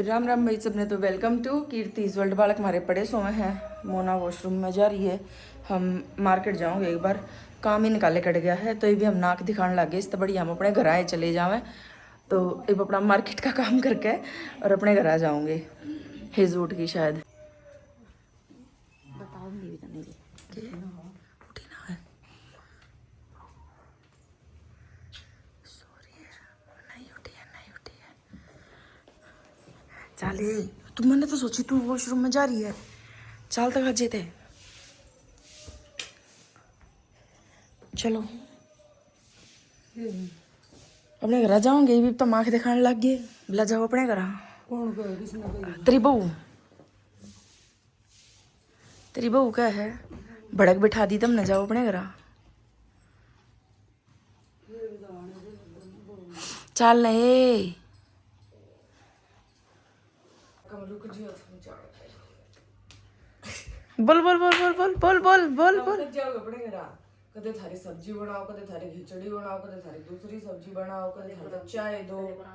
राम राम भाई सबने। तो वेलकम टू कीर्तिज वर्ल्ड। बालक हमारे पड़े सोए हैं, मोना वॉशरूम में जा रही है। हम मार्केट जाओगे एक बार, काम ही निकाले कट गया है तो ये भी हम नाक दिखाने लगे। इस तो बढ़िया हम अपने घर आए चले जावें। तो अब अपना मार्केट का काम करके और अपने घर आ जाऊंगे। हिज उठ की शायद चाले। तुम मैंने तो सोची तू वॉशरूम में जा रही है, चाल तक अजे थे। चलो अपने घर जाओगे। ये भी तो माख दिखाने लग गए। बुला जाओ अपने घर। कौन कहे किसने कही? तेरी बहू क्या है, भड़क बिठा दी तुमने। जाओ अपने घर। चल नहीं बोल बोल बोल बोल बोल बोल बोल बोल बोल। जाओ अपने घर। कदे थारी सब्जी बनाओ, कदे थारी खिचड़ी बनाओ, कदे थारी दूसरी सब्जी बनाओ, कदे थारी चाय दो,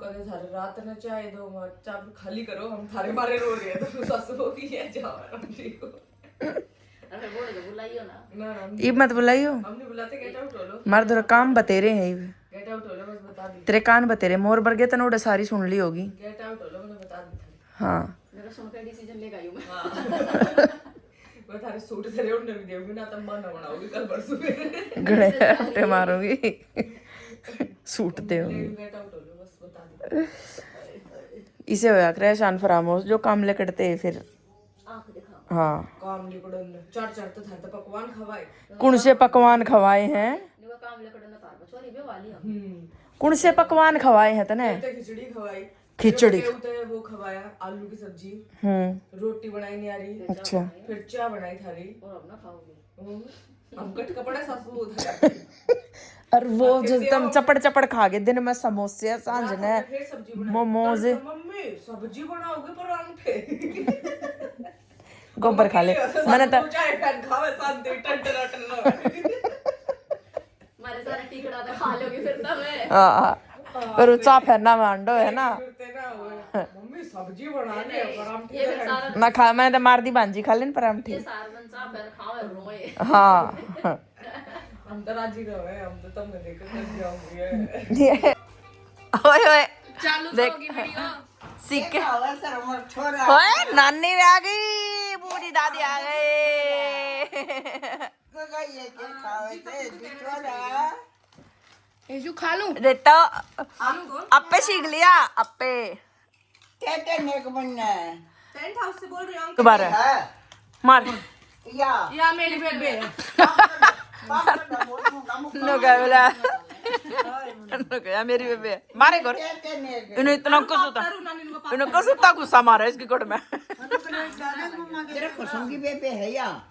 कदे थारे रात में चाय दो। चाप खाली करो, हम थारे मारे रो रहे हैं तो ससुरो की है जाओ हमनी को। अरे बोल दो बुलाइयो ना। ना ये मत बुलाइयो, हमने बुलाते। गेट आउट हो लो। मार दो काम बतेरे हैं। गेट आउट हो लो, बस बता दी। तेरे कान बतेरे मोर बरगे तनोड़े सारी सुन ली होगी। गेट आउट हो लो, मैंने बता दी। हाँ मेरा सुन के डिसीजन लेगा यू मैं। मैं थारे सूट तेरे उन्हें भी देऊंगी ना, तब मन बनाओगी कल परसों में। गड़े पे मारूंगी सूट दे होंगी। गेट आउट हो लो, बस बता दी। इसे होया करे शान फरामोश जो काम ले कटते फिर। हाँ काम लिकड़न चार चार तो थारे तो पकवान खवाए। कौन से पकवान खवाए हैं? काम लिकड़न तार बचवारी बे वाली कौन से पकवान खवाए हैं तने? खिचड़ी खवाई। खिचड़ी वो खवाया, आलू की सब्जी, रोटी बनाई नहीं आ रही। अच्छा फिर चाय बनाई थारी। और अब ना खाओगे हम कट कपड़ा सासू उधर। और वो जो तुम चपड़ चपड़ खा गए दिन में, समोसे सांझ ने मोमोज। मम्मी सब्जी बनाओगे परांठे गोबर खा ले। मैंने तो चाय फैन खावे शांति टन टन टन मारे सारे टिकड़ा तो खा लोगे फिर तो मैं। हां पर चा फैना मांडो है ना। मम्मी सब्जी बनानी है परांठे ना खा। मैंने तो मार दी भांजी खा लेन परांठे। ये सारा दिन चा फैन खावे रोए। हां हम तो राजी रहे, हम तो तुमने देख कर जाऊंगी। ओए ओए चालू देख होगी वीडियो। सीख ओए नानी भी आ गई, बूढ़ी दादी आ गई। जो खा लूं देता अप्पे सीख लिया। अप्पे टेंट हाउस से बोल रही हूं। दोबारा मार या मेरी बेबे नुका मेरी बेबे मारे कर। इन्हें इतना कुछ गुस्सा मारा इसकी कोट में। तेरे खुशम की बेबे है या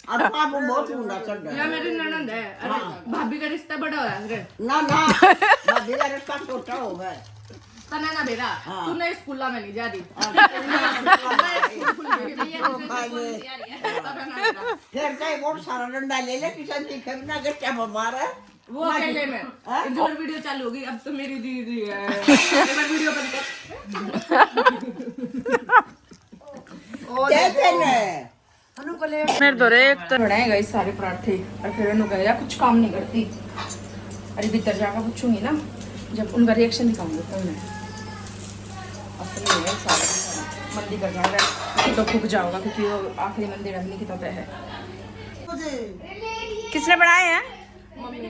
और पापा बहुत मुंडा चढ़ रहा है। या मेरी ननद है। अरे भाभी का रिश्ता बड़ा है रे। ना भाभी का रिश्ता छोटा हो गया। तना ना बेटा तू नए स्कूल में नहीं जा रही। फिर कहीं बहुत सारा डंडा ले ले किसान दिखे ना गट्टा मारा वो अकेले में इधर वीडियो चालू होगी। अब तो मेरी दीदी है। एक बार वीडियो बंद कर। मेरे तो एक तो बनाएगा इस सारे पराठे और फिर इन्हों कहेगा कुछ काम नहीं करती। अरे भीतर जाकर पूछूंगी ना, जब उनका रिएक्शन दिखाऊंगी तब मैं असली है सारा मंदी कर जाएगा तो फूक जाओगा, क्योंकि वो आखिरी मंदिर अग्नि की तौर है। किसने बनाए हैं? मम्मी ने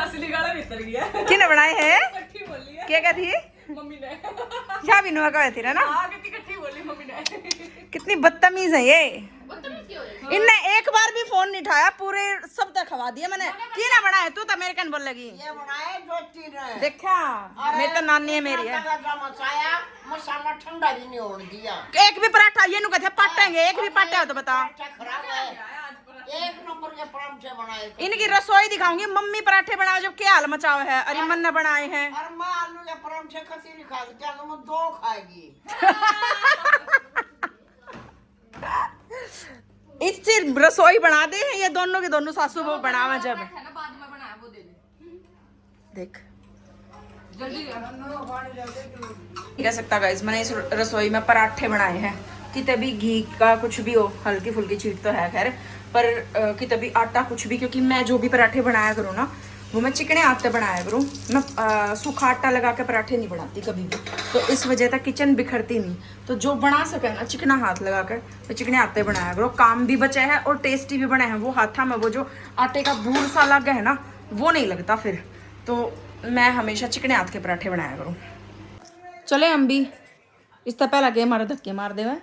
असली गाना भीतर गया। किसने बनाए हैं? कट्ठी बोली है। क्या कहती है? मम्मी ने क्या बिनुआ का थी ना। हां कितनी कट्ठी बोली मम्मी ने। कितनी बदतमीज है ये। बदतमीज क्यों है? इनने एक बार भी फोन नहीं उठाया, पूरे सब तक खवा दिया मैंने। की ना बनाए तू तो अमेरिकन बोल लगी। ये बनाए ज्योति ने देखा मैं तो नानी है मेरी है। मचाया मसाला ठंडा भी नहीं होने दिया। एक भी पराठा ये नु कहते पाटेंगे, एक भी पाटे हो तो बता। खराब है। एक नंबर के पराठे बनाए। इनकी रसोई दिखाऊंगी। मम्मी पराठे बनाओ जब क्या हाल मचाओ है। अरे मन ने बनाए हैं। और मां आलू के पराठे खसी नहीं खाएगी, क्या तुम दो खाएगी। इससे रसोई बना दे हैं ये दोनों के दोनों सासू बहू बनावे जब। बाद में बनाया वो दे दे। देख जल्दी कह सकता गाइस, मैंने इस रसोई में पराठे बनाए हैं। कितने भी घी का कुछ भी हो, हल्की फुल्की चीट तो है खैर, पर कितने भी आटा कुछ भी, क्योंकि मैं जो भी पराठे बनाया करूँ ना वो मैं चिकने हाथ से बनाया करूँ। मैं सूखा आटा लगा के पराठे नहीं बनाती कभी भी, तो इस वजह तक किचन बिखरती नहीं। तो जो बना सके ना चिकना हाथ लगा कर, तो चिकने हाथ से बनाया करो। काम भी बचा है और टेस्टी भी बने हैं। वो हाथा में वो जो आटे का भूर सा लग है ना, वो नहीं लगता फिर। तो मैं हमेशा चिकने हाथ के पराठे बनाया करूँ। चले हम भी इससे पहले के हमारे धक्के मार दे है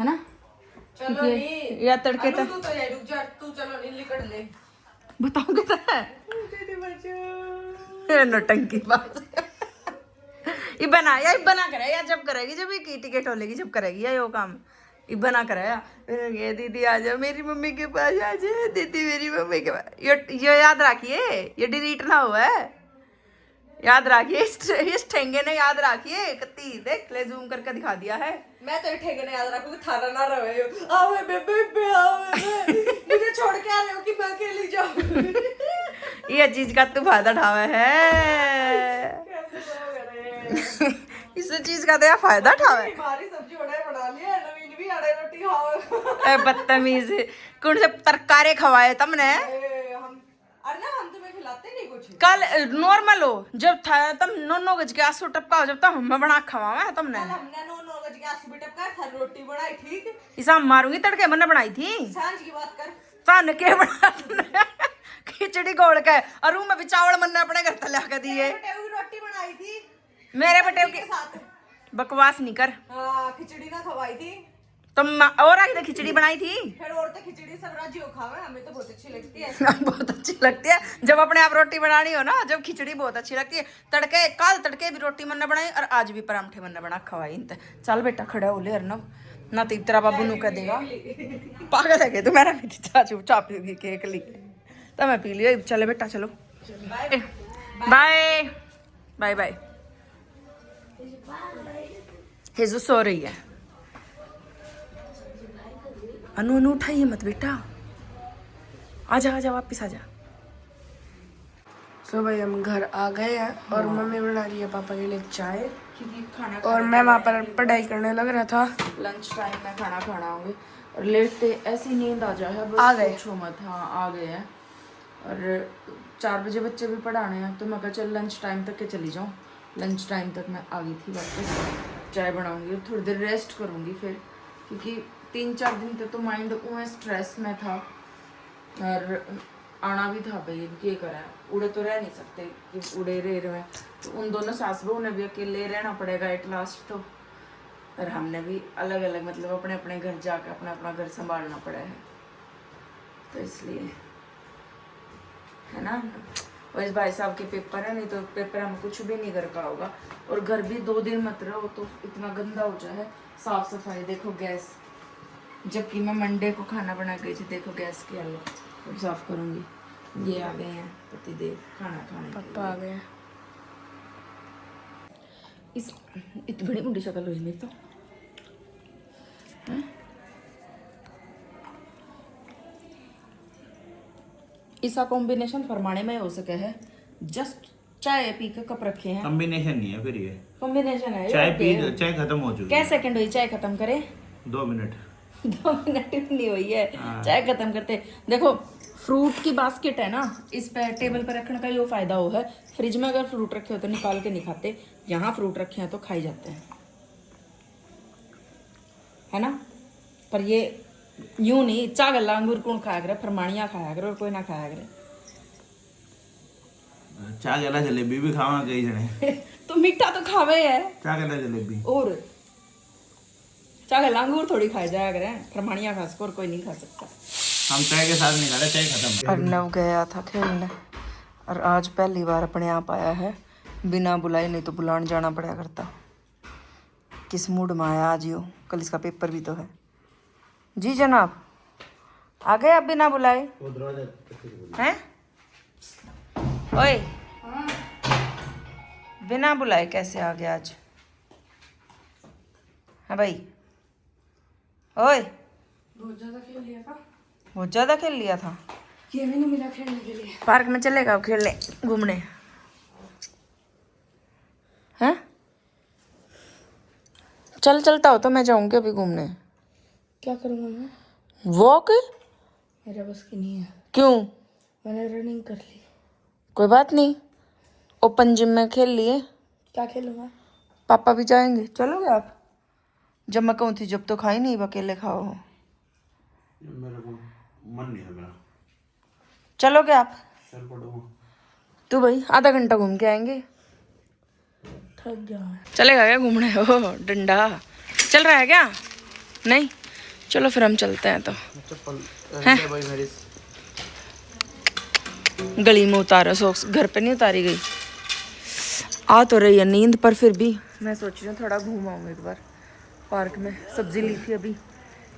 ना। चलो नहीं या तड़के अनु, तक तू तो ये रुक जा, तू चलो नहीं लिकड़ ले। बताओगे तो है दीदी बचाओ। नौटंकी बात। ये बना या बना करे या जब करेगी, जब ये टिकट होलेगी जब करेगी या यो काम इब्बा ना कराया। ये दीदी आ जाओ मेरी मम्मी के पास, आ जाए दीदी मेरी मम्मी के पास। ये याद रखिए, ये डिलीट ना हुआ है, याद रखिए। इस ठेंगे ने याद रखिए। कत्ती देख ले, जूम करके दिखा दिया है। मैं तो ठेके ने याद रखूंगी, थारा ना रहे हो। आओ बेबे आओ बेबे, मुझे छोड़ के आ रहे हो कि मैं अकेली जाऊं। ये चीज का तू फायदा उठावे है। कैसे लोग रे, इस चीज का तो यार फायदा उठावे। हमारी सब्जी बना लिया, नवीन भी आड़े रोटी खाओ। बदतमीज कौन से तरकारे खवाए तुमने। हम अरे ना, हम तुम्हें खिलाते नहीं कुछ। कल नॉर्मल हो जब था तुम 9 गज के आंसू टपका हो, जब तक हमें बना खवाया तुमने। कल हमने 9 बजे के आंसू भी टपका था, रोटी बनाई ठीक। इसा मारूंगी तड़के मैंने बनाई थी। सांझ की बात कर। सन के बना तुमने खिचड़ी गोल के, और में भी चावल मैंने अपने घर तले के दिए। रोटी बनाई थी मेरे बेटे के की साथ। बकवास नहीं कर। हाँ, खिचड़ी ना खवाई थी। तुम और आगे खिचड़ी बनाई थी। फिर और तो खिचड़ी सब राज्यों खावे, हमें तो बहुत अच्छी लगती है। बहुत अच्छी लगती है जब अपने आप रोटी बनानी हो ना, जब खिचड़ी बहुत अच्छी लगती है। तड़के कल तड़के भी रोटी मैंने बनाई और आज भी परांठे मैंने बना खवाई इनते। चल बेटा खड़ा हो ले अर्नव, ना तो तेरा बाबू नु कह देगा पागल है के तू। मेरा भी चाचू चा पीगी केक ली तो मैं पी लियो। चले बेटा चलो, बाय बाय बाय। हेजू सो रही है। अनु अनु उठाइए मत बेटा, आजा वापिस आजा। सो भाई हम घर आ गए हैं और मम्मी बना रही है पापा के लिए चाय, क्योंकि खाना और मैं वहाँ पर पढ़ाई करने लग रहा था। लंच टाइम में खाना खाना होंगे और लेटते ऐसी नींद आ जाए बस। आ गए। पूछो मत। हाँ आ गए हैं, और 4 बजे बच्चे भी पढ़ाने हैं, तो मैं कहा चल लंच टाइम तक के चली जाऊँ। लंच टाइम तक मैं आ गई थी वापस। चाय बनाऊंगी और थोड़ी देर रेस्ट करूँगी फिर, क्योंकि 3-4 दिन तक तो माइंड उस स्ट्रेस में था और आना भी था भाई। क्या करा, उड़े तो रह नहीं सकते कि उड़े रहे। तो उन दोनों सास बहू ने भी अकेले रहना पड़ेगा एट लास्ट तो, और हमने भी अलग अलग मतलब अपने अपने घर जाकर अपना अपना घर संभालना पड़ा है। तो इसलिए है ना। और इस भाई साहब के पेपर है, नहीं तो पेपर हम कुछ भी नहीं कर पाओगा। और घर भी 2 दिन मत रहो तो इतना गंदा हो जाए। साफ सफाई देखो, गैस जबकि मैं मंडे को खाना बना गई थी, देखो गैस की हालत। अब साफ करूंगी। ये आ गए हैं पतिदेव खाना खाने के पापा आ गए। इस इतनी बड़ी मुंडी शक्ल हुई मेरी तो। हैं? इसका कॉम्बिनेशन फरमाने में हो सके है। जस्ट चाय पी के कप रखे हैं। कॉम्बिनेशन नहीं है फिर ये, कॉम्बिनेशन है। चाय खत्म हो चुकी क्या है। सेकंड हुई चाय खत्म करे? 2 मिनट 2 मिनट नहीं हुई है चाय खत्म करते। देखो फ्रूट की बास्केट है ना, इस पे टेबल पे रखने का ये फायदा हो है। फ्रिज में अगर फ्रूट रखे हो तो निकाल के नहीं खाते, यहाँ फ्रूट रखे हैं तो खाई जाते हैं, है ना। पर ये यूं नहीं, चा गला अंगूर कौन खाया करे, फरमानिया खाया करे और कोई ना खाया करे। चाय गला जलेबी भी खावा कई जने। तो मीठा तो खावे है, चाय गला जलेबी और चा गला अंगूर थोड़ी खाए जाया करे, फरमानिया खा सको और कोई नहीं खा सकता। हम चाय के साथ नहीं खा रहे, चाय खत्म। अर्नव गया था खेलने और आज पहली बार अपने आप आया है बिना बुलाए, नहीं तो बुलाने जाना पड़ा करता। किस मूड में आया आज यो, कल इसका पेपर भी तो है। जी जनाब आ गए आप बिना बुलाए हैं? ओए बिना बुलाए कैसे आ गया आज? है भाई ओए, बहुत ज्यादा खेल लिया था, बहुत ज्यादा खेल लिया था। ये भी नहीं मिला खेलने के लिए। पार्क में चलेगा खेलने घूमने? हैं? चल चलता हो तो मैं जाऊंगी अभी घूमने। क्या करूँगा मैं? वॉक? मेरा बस की नहीं है। क्यों? मैंने रनिंग कर ली। कोई बात नहीं, ओपन जिम में खेल लिए। क्या खेलूंगा? पापा भी जाएंगे, चलोगे आप? जब मैं कहूँ थी जब तो खाई नहीं, अकेले खाओ। मेरे को मन नहीं है मेरा। चलोगे आप? चल पड़ो। तू भाई आधा घंटा घूम के आएंगे। थक गया। चलेगा क्या घूमने? हो डंडा चल रहा है क्या? नहीं, चलो फिर हम चलते हैं। तो चप्पल हैं? भाई मेरी गली में उतारा सॉक्स, घर पे नहीं उतारी गई। आ तो रही है नींद, पर फिर भी मैं सोच रही हूँ थोड़ा घूम आऊँ एक बार पार्क में। सब्जी ली थी अभी,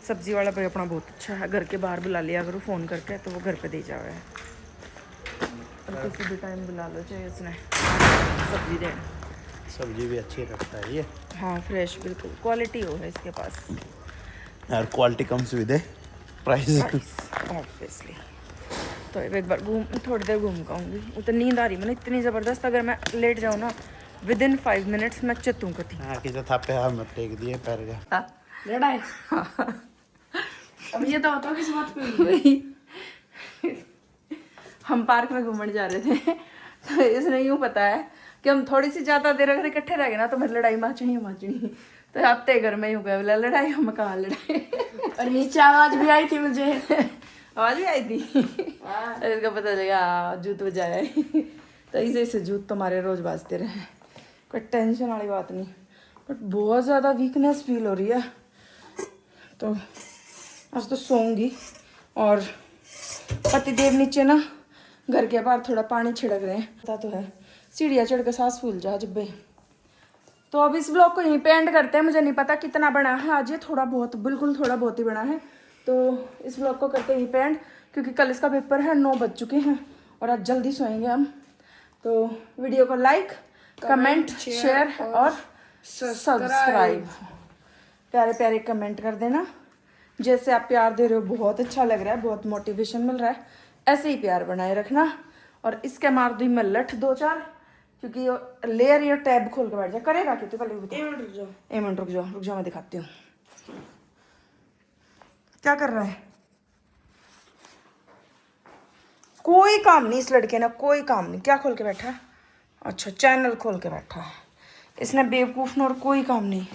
सब्जी वाला भाई अपना बहुत अच्छा है, घर के बाहर बुला लिया करो फ़ोन करके, तो वो घर पे दे जावे है। और किसी भी टाइम बुला लो, चाहिए उसने सब्जी देना। सब्जी भी अच्छी रखता है ये हाँ फ्रेश, बिल्कुल क्वालिटी हो है इसके पास। यार। Quality comes with price. Obviously. तो एक बार थोड़ी देर घूम के आऊँगी। वो तो नींद आ रही मैंने इतनी ज़बरदस्त, अगर मैं लेट जाऊँ ना विद इन 5 मिनट्स मैं चतूँ कती। हाँ किसे थापे हाथ मत टेक दिए पैर का। लड़ाई। अब ये तो बताओ किस बात पे हुई है? हम पार्क में घूमने जा रहे थे, तो इसने यूँ पता है कि हम थोड़ी सी ज़्यादा देर अगर इकट्ठे रह गए ना तो मेरी लड़ाई माचनी। तो आते घर में यूँ कहे बोला लड़ाई, हम कहाँ लड़ाई। और नीचे आवाज भी आई थी मुझे। आवाज़ भी आई थी। तो इसका पता लगा जूत बजाया। तो इसे जूत तुम्हारे रोज बाजते रहे, कोई टेंशन वाली बात नहीं। बट बहुत ज़्यादा वीकनेस फील हो रही है, तो आज तो सोऊंगी। और पतिदेव नीचे ना घर के बाहर थोड़ा पानी छिड़क रहे हैं, पता तो है सीढ़ियाँ चढ़ के सांस फूल जा जब भी। तो अब इस ब्लॉग को यहीं पे एंड करते हैं। मुझे नहीं पता कितना बना है आज, ये थोड़ा बहुत, बिल्कुल थोड़ा बहुत ही बना है। तो इस ब्लॉग को करते यहीं पे एंड, क्योंकि कल इसका पेपर है, 9 बज चुके हैं और आज जल्दी सोएंगे हम। तो वीडियो को लाइक, कमेंट, शेयर और सब्सक्राइब, प्यारे प्यारे कमेंट कर देना। जैसे आप प्यार दे रहे हो बहुत अच्छा लग रहा है, बहुत मोटिवेशन मिल रहा है, ऐसे ही प्यार बनाए रखना। और इसके मार दी मैं लठ 2-4, क्योंकि लेयर ये टैब खोल के बैठ जा करेगा कि तू पहले एक मिनट रुक जाओ मैं दिखाती हूँ क्या कर रहा है। कोई काम नहीं इस लड़के ने, कोई काम नहीं। क्या खोल के बैठा है? अच्छा चैनल खोल के बैठा है इसने, बेवकूफ़ ने। और कोई काम नहीं।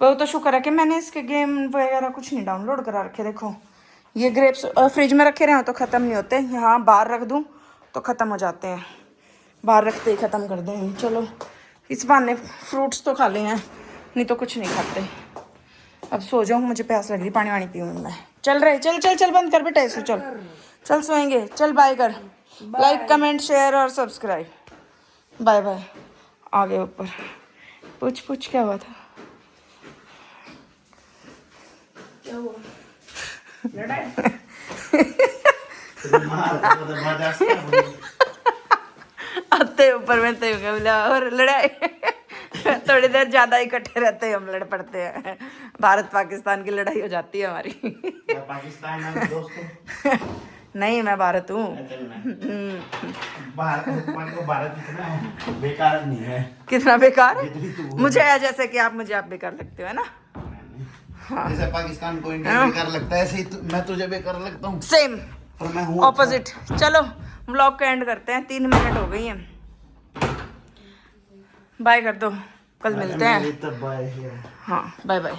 वो तो शुक्र है कि मैंने इसके गेम वगैरह कुछ नहीं डाउनलोड करा रखे। देखो ये ग्रेप्स फ्रिज में रखे रहे हो तो ख़त्म नहीं होते, यहाँ बाहर रख दूँ तो ख़त्म हो जाते हैं, बाहर रखते ही ख़त्म कर दें। चलो इस बहाने फ्रूट्स तो खा ले हैं, नहीं तो कुछ नहीं खाते। अब सो जाऊँ, मुझे प्यास लग रही, पानी वानी पीऊँ मैं। चल रहे, चल बंद कर बेटा इसे, चल सोएंगे। चल बाय कर, लाइक कमेंट शेयर और सब्सक्राइब। Bye bye. आ गए ऊपर। पूछ क्या हुआ था? क्या हुआ? लड़ाई। आते ऊपर में तो बोला और लड़ाई। थोड़ी देर ज्यादा इकट्ठे रहते हैं हम, लड़ पड़ते हैं। भारत पाकिस्तान की लड़ाई हो जाती है हमारी। पाकिस्तान है दोस्तों। नहीं मैं भारत हूँ। भारत इतना बेकार नहीं है। कितना बेकार है? मुझे है जैसे कि आप मुझे, आप बेकार लगते हो, है ना? जैसे पाकिस्तान को इंडिया बेकार लगता है, ऐसे ही मैं तुझे बेकार लगता हूँ। सेम, पर मैं हूँ ऑपोजिट। चलो व्लॉग का एंड करते हैं, 3 मिनट हो गई हैं। बाय कर दो, कल मिलते हैं। अच्छा। हाँ बाय बाय।